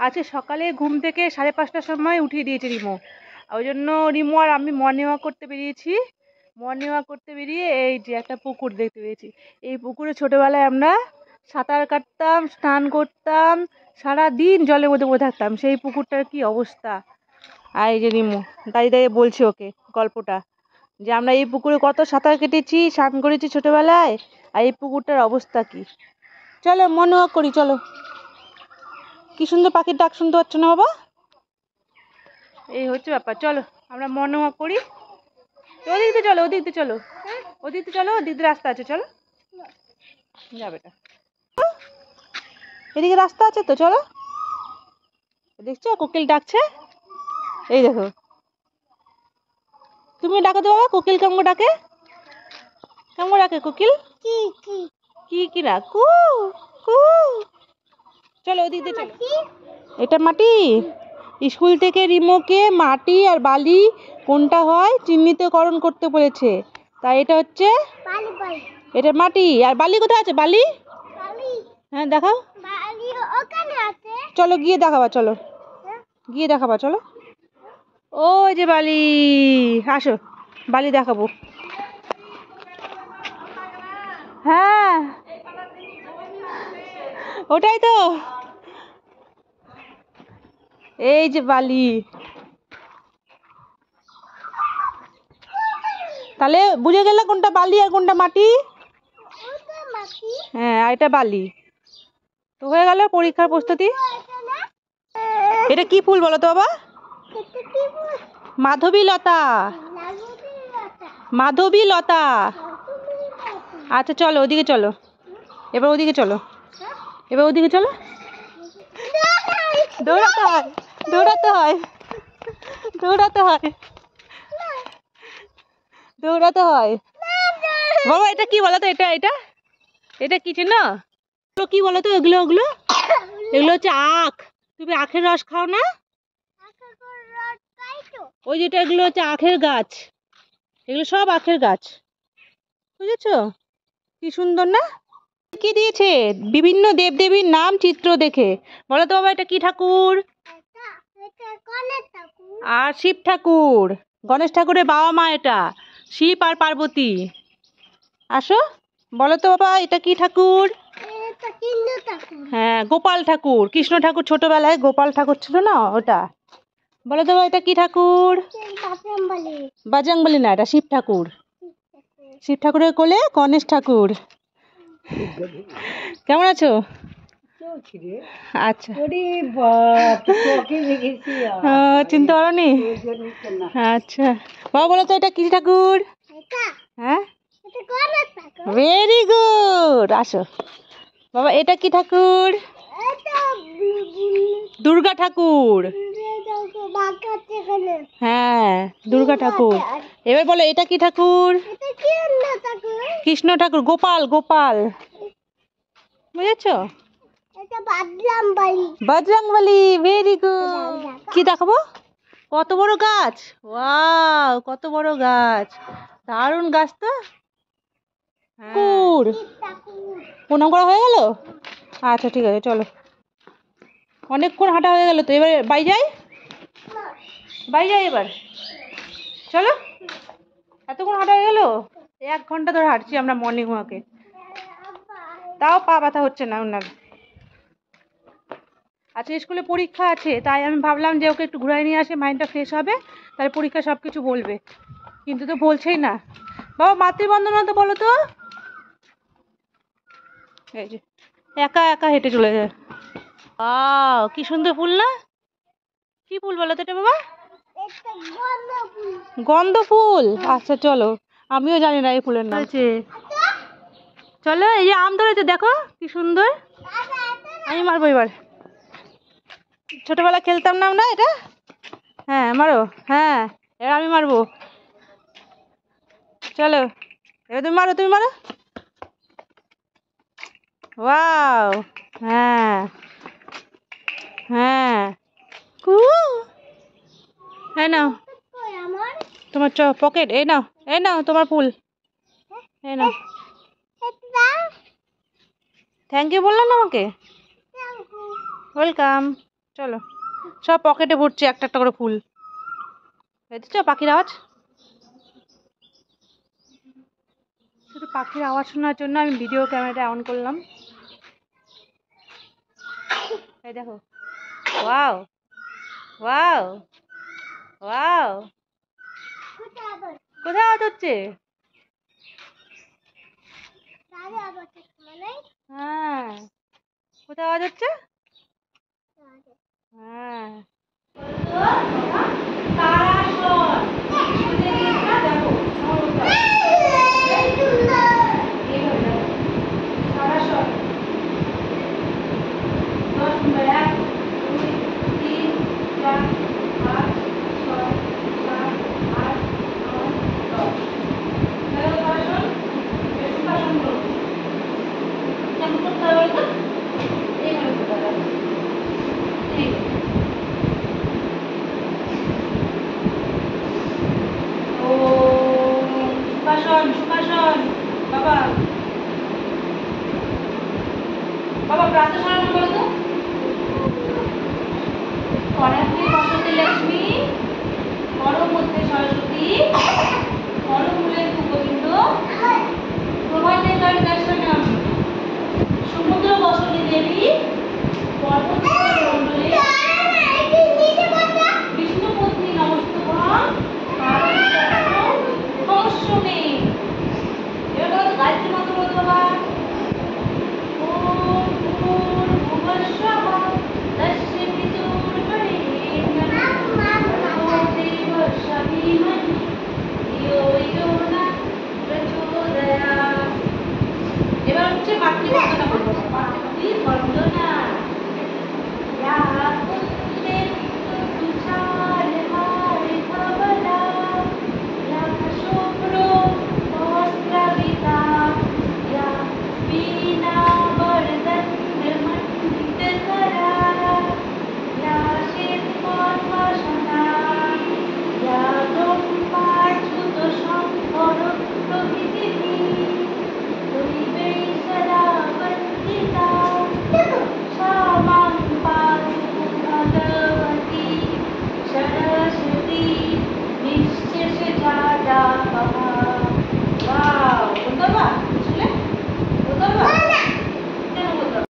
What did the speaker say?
আজকে সকালে ঘুম থেকে 5:30টার সময় উঠিয়ে দিয়েছে রিমো। ওই জন্য রিমো আর আমি মর্নিং ওয়াক করতে বেরিয়েছি। মর্নিং ওয়াক করতে বেরিয়ে এই যে একটা পুকুর দেখতে পেয়েছি। এই পুকুরে ছোটবেলায় আমরা সাঁতার কাটতাম, স্নান করতাম, সারাদিন জলের মধ্যে পড়ে থাকতাম। সেই পুকুরটার কি অবস্থা! আর এই যে রিমো দাঁড়িয়ে দাঁড়িয়ে বলছে ওকে গল্পটা, যে আমরা এই পুকুরে কত সাঁতার কেটেছি, স্নান করেছি ছোটবেলায়, আর এই পুকুরটার অবস্থা কি। চলো মর্নিং ওয়াক করি, চলো। কি সুন্দর পাখির ডাক শুনতে পাচ্ছ না বাবা? এই হচ্ছে ব্যাপার। চলো আমরা মর্নিং ওয়াক করি। ওদিক দিয়ে চলো, ওদিক দিয়ে চলো, ওদিক দিয়ে চলো, ওদিক দিয়ে রাস্তা আছে, চলো। যাবে না, এদিকে রাস্তা আছে তো, চলো। দেখছো কোকিল ডাকছে, এই দেখো। তুমি ডাকো তো বাবা, কোকিল কেমন ডাকে? কেমন ডাকে কোকিল? কি কি না, কু কু। চলো ওদিক দিয়ে চলো। এটা মাটি। স্কুল থেকে রিমোকে মাটি আর বালি কোনটা হয় চিহ্নিতকরণ করতে বলেছে। তাই এটা হচ্ছে এটা মাটি। আর বালি কোথায় আছে? বালি হ্যাঁ দেখাও। চলো গিয়ে দেখাবা, চলো গিয়ে দেখাবা, চলো। ওই যে বালি, আসো বালি দেখাবো। হ্যাঁ ওটাই তো, এই যে বালি। তাহলে বুঝে গেলে কোনটা বালি আর কোনটা মাটি? হ্যাঁ আর এটা বালি। তো হয়ে গেল পরীক্ষার প্রস্তুতি। এটা কি ফুল বলো তো বাবা? মাধবীলতা। মাধবীলতা। আচ্ছা চলো ওদিকে চলো, এবার ওদিকে চলো, এবার ওদিকে চলো। দৌড়াতে হয়, দৌড়াতে হয়, দৌড়াতে হয়, দৌড়াতে হয়। বাবা এটা কি বলো তো? এটা এটা এটা কি চিনো? কি বলো তো? এগুলো ওগুলো এগুলো হচ্ছে আখ। তুমি আখের রস খাও না? ওই যেটা, এগুলো হচ্ছে আখের গাছ। এগুলো সব আখের গাছ, বুঝেছো? কি সুন্দর না? কি দিয়েছে? বিভিন্ন দেবদেবীর নাম চিত্র দেখে। বলো তো বাবা এটা কি ঠাকুর? আর শিব ঠাকুর, গণেশ ঠাকুরের বাবা মা এটা, শিব আর পার্বতী। আসো বলো তো বাবা এটা কি ঠাকুর? হ্যাঁ গোপাল ঠাকুর। কৃষ্ণ ঠাকুর ছোটবেলায় গোপাল ঠাকুর ছিল না, ওটা। বলো তো এটা কি ঠাকুর? বজরংবলী না, এটা শিব ঠাকুর। শিব ঠাকুরের কোলে গণেশ ঠাকুর। কেমন আছো? আচ্ছা চিনতে পারোনি? আচ্ছা বাবা বলো তো এটা কি ঠাকুর? হ্যাঁ ভেরি গুড। আসো বাবা এটা কি ঠাকুর? দুর্গা ঠাকুর। হ্যাঁ দুর্গা ঠাকুর। এবার বলো এটা কি ঠাকুর? কৃষ্ণ ঠাকুর। গোপাল, গোপাল, বুঝেছো? বজরংবলী। Very good. কি দেখাবো? কত বড় গাছ! ওয়াও কত বড় গাছ, দারুণ গাছ তো। ঠাকুর প্রণাম করা হয়ে গেল? আচ্ছা ঠিক আছে চলো, অনেকক্ষণ হাঁটা হয়ে গেল তো, এবার বাড়ি যাই। বাড়ি যাই এবার, চলো। এতক্ষণ হাঁটা হয়ে গেল, 1 ঘন্টা ধরে হাঁটছি আমরা মর্নিং ওয়াকে, তাও পা ব্যথা হচ্ছে না ওনার। আজকে স্কুলে পরীক্ষা আছে, তাই আমি ভাবলাম যে ওকে একটু ঘুরাই নিয়ে আসে, মাইন্ডটা ফ্রেশ হবে, তাই পরীক্ষা সব কিছু বলবে, কিন্তু তো বলছেই না। বাবা মাতৃবন্দনা তো বলো তো। এই যে একা একা হেঁটে চলে যায়। কি সুন্দর ফুল না? কি ফুল বলো তো এটা বাবা? গন্ধ ফুল। আচ্ছা চলো, আমিও জানি না এই ফুলের নাম। চলো এই যে আম ধরেছে, দেখো কি সুন্দর। আমি মারবো এবার। ছোটবেলা খেলতাম না আমরা এটা? হ্যাঁ মারো, হ্যাঁ এবার আমি মারবো। চলো এবার তুমি মারো, তুমি মারো। ওয়াও হ্যাঁ হ্যাঁ কু। এই নাও তোমার পকেট, এই নাও, এই নাও তোমার ফুল, এই নাও। থ্যাংক ইউ বললাম না আমাকে? ওয়েলকাম। চলো, সব পকেটে ভরছি একটা একটা করে ফুল। দেখছ পাখির আওয়াজ? শুধু পাখির আওয়াজ শোনার জন্য আমি ভিডিও ক্যামেরাটা অন করলাম। এই দেখো, ওয়াও ওয়াও ওয়াও। কোথায় আওয়াজ হচ্ছে? হ্যাঁ, কোথায় আওয়াজ হচ্ছে? হ্যাঁ, সুখাসন। বাবা বাবা প্রাতঃ স্মরণ করো তো।